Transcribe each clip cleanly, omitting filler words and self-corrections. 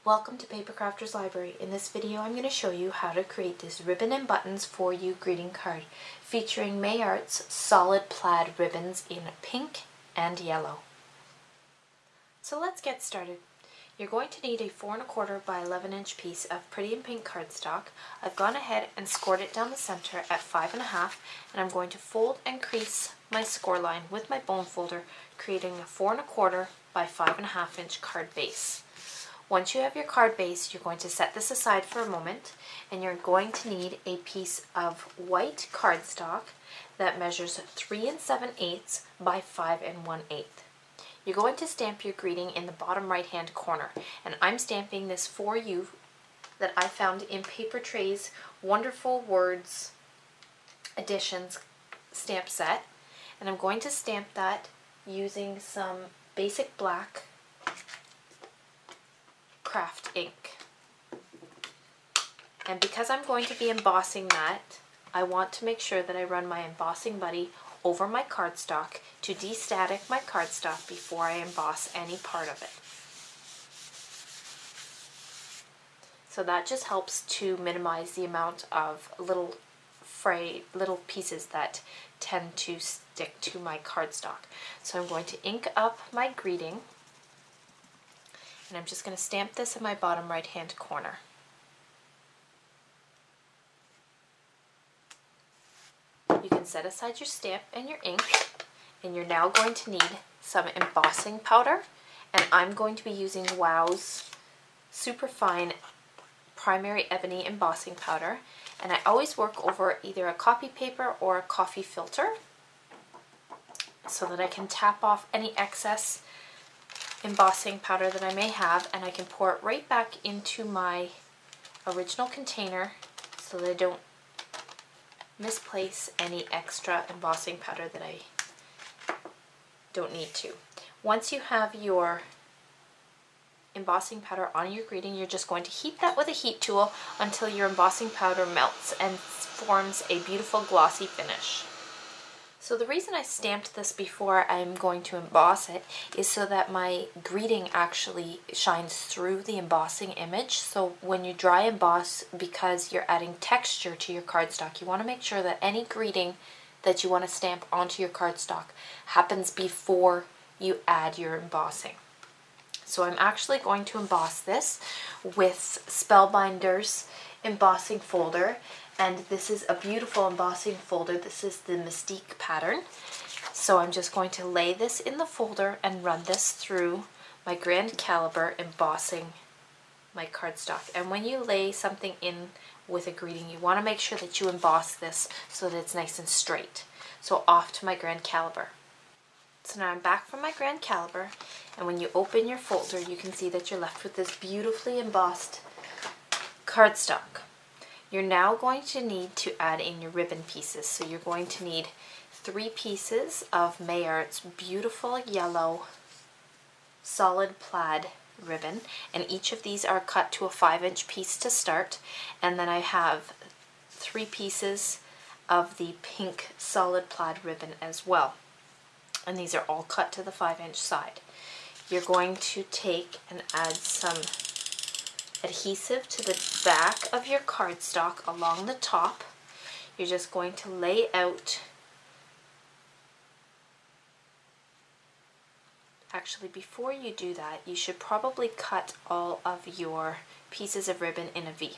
Welcome to Paper Crafters Library. In this video I'm going to show you how to create this ribbon and buttons for you greeting card featuring Mayart's solid plaid ribbons in pink and yellow. So let's get started. You're going to need a 4 1/4 by 11 inch piece of pretty in pink cardstock. I've gone ahead and scored it down the center at 5 1/2, and I'm going to fold and crease my score line with my bone folder, creating a 4 1/4 by 5 1/2 inch card base. Once you have your card base, you're going to set this aside for a moment, and you're going to need a piece of white cardstock that measures 3 7/8 by 5 1/8. You're going to stamp your greeting in the bottom right hand corner, and I'm stamping this for you that I found in Papertrey's Wonderful Words Editions stamp set, and I'm going to stamp that using some basic black craft ink. And because I'm going to be embossing that, I want to make sure that I run my embossing buddy over my cardstock to de-static my cardstock before I emboss any part of it. So that just helps to minimize the amount of little pieces that tend to stick to my cardstock. So I'm going to ink up my greeting, and I'm just going to stamp this in my bottom right hand corner. You can set aside your stamp and your ink, and you're now going to need some embossing powder, and I'm going to be using Wow's Superfine Primary Ebony Embossing Powder, and I always work over either a copy paper or a coffee filter so that I can tap off any excess embossing powder that I may have, and I can pour it right back into my original container so that I don't misplace any extra embossing powder that I don't need to. Once you have your embossing powder on your greeting, you're just going to heat that with a heat tool until your embossing powder melts and forms a beautiful glossy finish. So the reason I stamped this before I'm going to emboss it is so that my greeting actually shines through the embossing image. So when you dry emboss, because you're adding texture to your cardstock, you want to make sure that any greeting that you want to stamp onto your cardstock happens before you add your embossing. So I'm actually going to emboss this with Spellbinder's embossing folder. And this is a beautiful embossing folder. This is the Mystique pattern. So I'm just going to lay this in the folder and run this through my Grand Caliber embossing my cardstock. And when you lay something in with a greeting, you want to make sure that you emboss this so that it's nice and straight. So off to my Grand Caliber. So now I'm back from my Grand Caliber, and when you open your folder, you can see that you're left with this beautifully embossed cardstock. You're now going to need to add in your ribbon pieces. So you're going to need 3 pieces of Mayart's beautiful yellow solid plaid ribbon, and each of these are cut to a 5 inch piece to start, and then I have 3 pieces of the pink solid plaid ribbon as well, and these are all cut to the 5 inch side. You're going to take and add some adhesive to the back of your cardstock along the top. You're just going to lay out, actually before you do that, you should probably cut all of your pieces of ribbon in a V.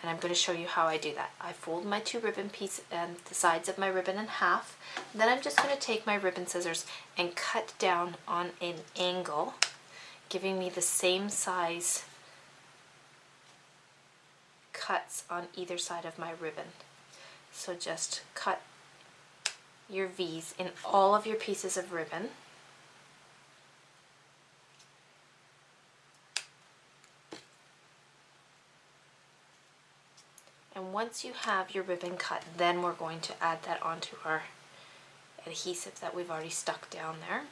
And I'm going to show you how I do that. I fold my 2 ribbon pieces and the sides of my ribbon in half. Then I'm just going to take my ribbon scissors and cut down on an angle, giving me the same size cuts on either side of my ribbon. So just cut your V's in all of your pieces of ribbon. And once you have your ribbon cut, then we're going to add that onto our adhesive that we've already stuck down there.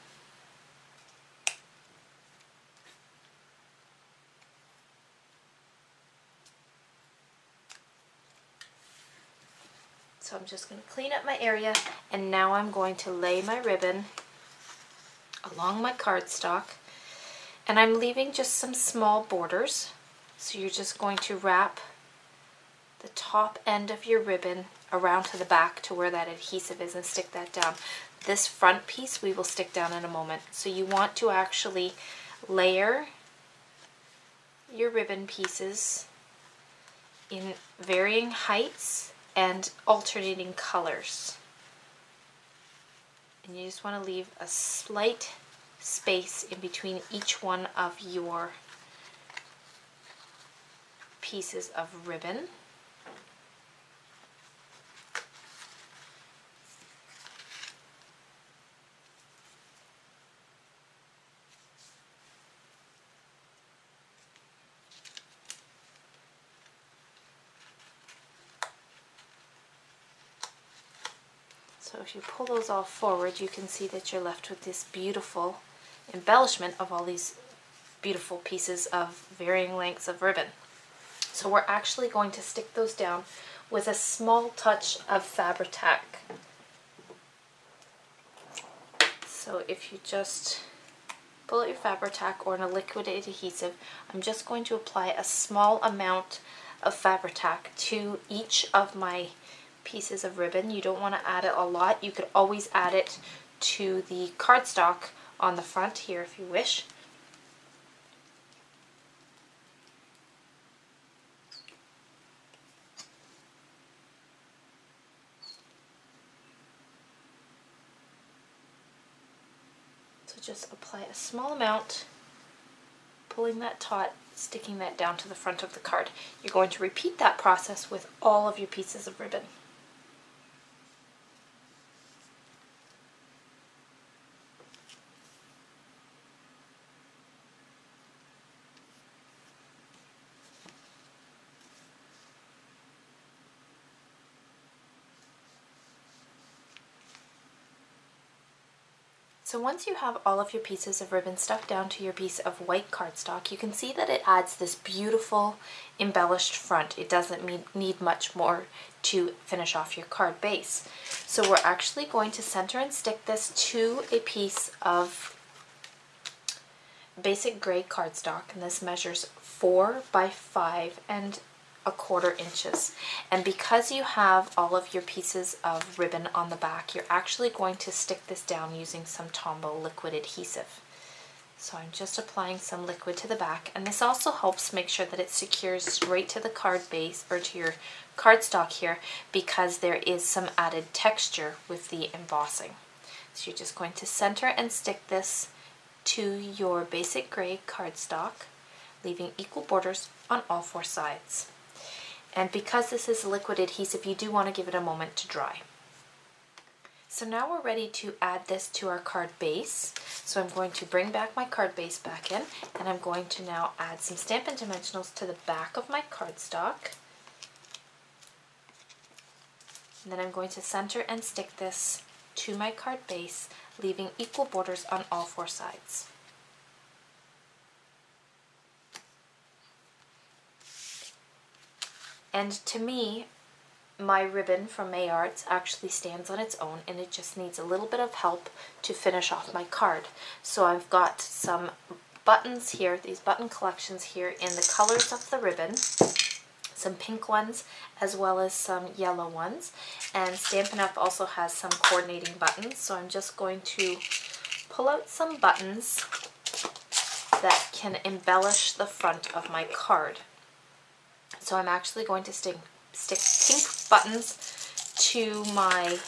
So I'm just going to clean up my area, and now I'm going to lay my ribbon along my cardstock, and I'm leaving just some small borders So you're just going to wrap the top end of your ribbon around to the back to where that adhesive is and stick that down. This front piece we will stick down in a moment. So you want to actually layer your ribbon pieces in varying heights and alternating colors. And you just want to leave a slight space in between each one of your pieces of ribbon. So if you pull those all forward, you can see that you're left with this beautiful embellishment of all these beautiful pieces of varying lengths of ribbon. So we're actually going to stick those down with a small touch of Fabri-Tac. So if you just pull out your Fabri-Tac or a liquid adhesive, I'm just going to apply a small amount of Fabri-Tac to each of my pieces of ribbon. You don't want to add it a lot. You could always add it to the cardstock on the front here if you wish. So just apply a small amount, pulling that taut, sticking that down to the front of the card. You're going to repeat that process with all of your pieces of ribbon. So once you have all of your pieces of ribbon stuck down to your piece of white cardstock, you can see that it adds this beautiful embellished front. It doesn't need much more to finish off your card base. So we're actually going to center and stick this to a piece of basic gray cardstock, and this measures 4 by 5 1/4 inches. And because you have all of your pieces of ribbon on the back, you're actually going to stick this down using some Tombow liquid adhesive. So I'm just applying some liquid to the back, and this also helps make sure that it secures right to the card base or to your cardstock here, because there is some added texture with the embossing. So you're just going to center and stick this to your basic gray cardstock, leaving equal borders on all 4 sides. And because this is liquid adhesive, you do want to give it a moment to dry. So now we're ready to add this to our card base. So I'm going to bring back my card base back in, and I'm going to now add some Stampin' Dimensionals to the back of my cardstock. And then I'm going to center and stick this to my card base, leaving equal borders on all 4 sides. And to me, my ribbon from May Arts actually stands on its own, and it just needs a little bit of help to finish off my card. So I've got some buttons here, these button collections here in the colors of the ribbon, some pink ones as well as some yellow ones. And Stampin' Up! Also has some coordinating buttons, so I'm just going to pull out some buttons that can embellish the front of my card. So I'm actually going to stick pink buttons to my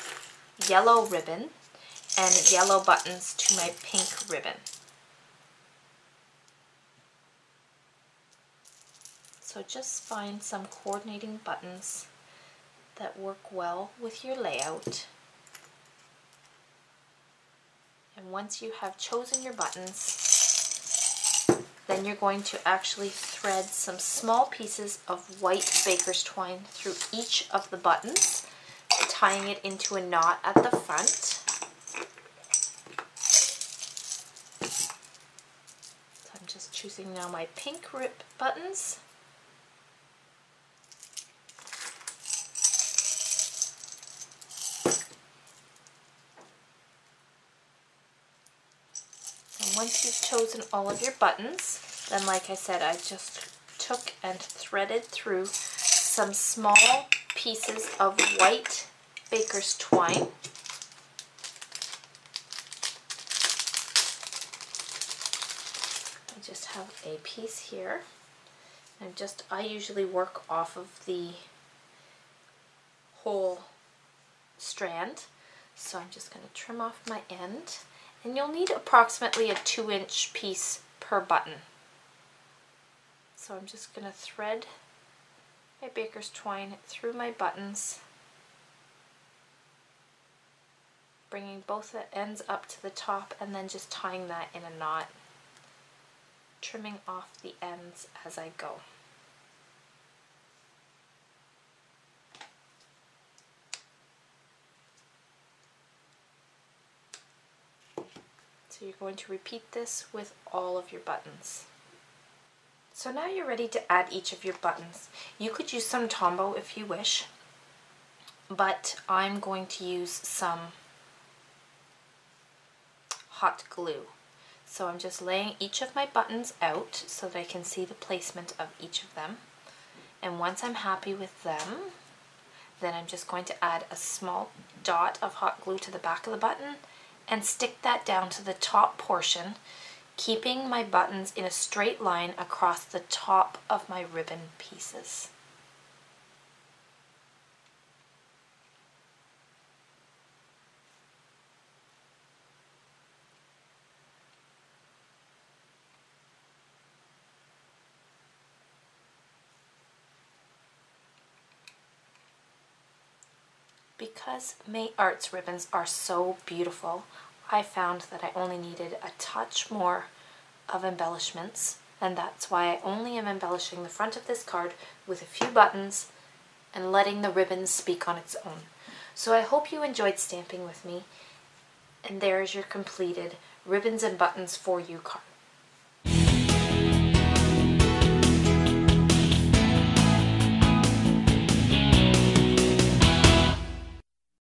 yellow ribbon and yellow buttons to my pink ribbon. So just find some coordinating buttons that work well with your layout. And once you have chosen your buttons, then you're going to actually thread some small pieces of white baker's twine through each of the buttons, tying it into a knot at the front. So I'm just choosing now my pink rip buttons. And once you've chosen all of your buttons, then like I said, I just took and threaded through some small pieces of white baker's twine. I just have a piece here. I usually work off of the whole strand, so I'm just going to trim off my end, and you'll need approximately a 2-inch piece per button. So I'm just going to thread my baker's twine through my buttons, bringing both the ends up to the top and then just tying that in a knot, trimming off the ends as I go. So you're going to repeat this with all of your buttons. So now you're ready to add each of your buttons. You could use some Tombow if you wish, but I'm going to use some hot glue. So I'm just laying each of my buttons out so that I can see the placement of each of them. And once I'm happy with them, then I'm just going to add a small dot of hot glue to the back of the button and stick that down to the top portion, keeping my buttons in a straight line across the top of my ribbon pieces. Because May Arts ribbons are so beautiful, I found that I only needed a touch more of embellishments, and that's why I only am embellishing the front of this card with a few buttons and letting the ribbon speak on its own. So I hope you enjoyed stamping with me, and there's your completed Ribbons and Buttons For You card.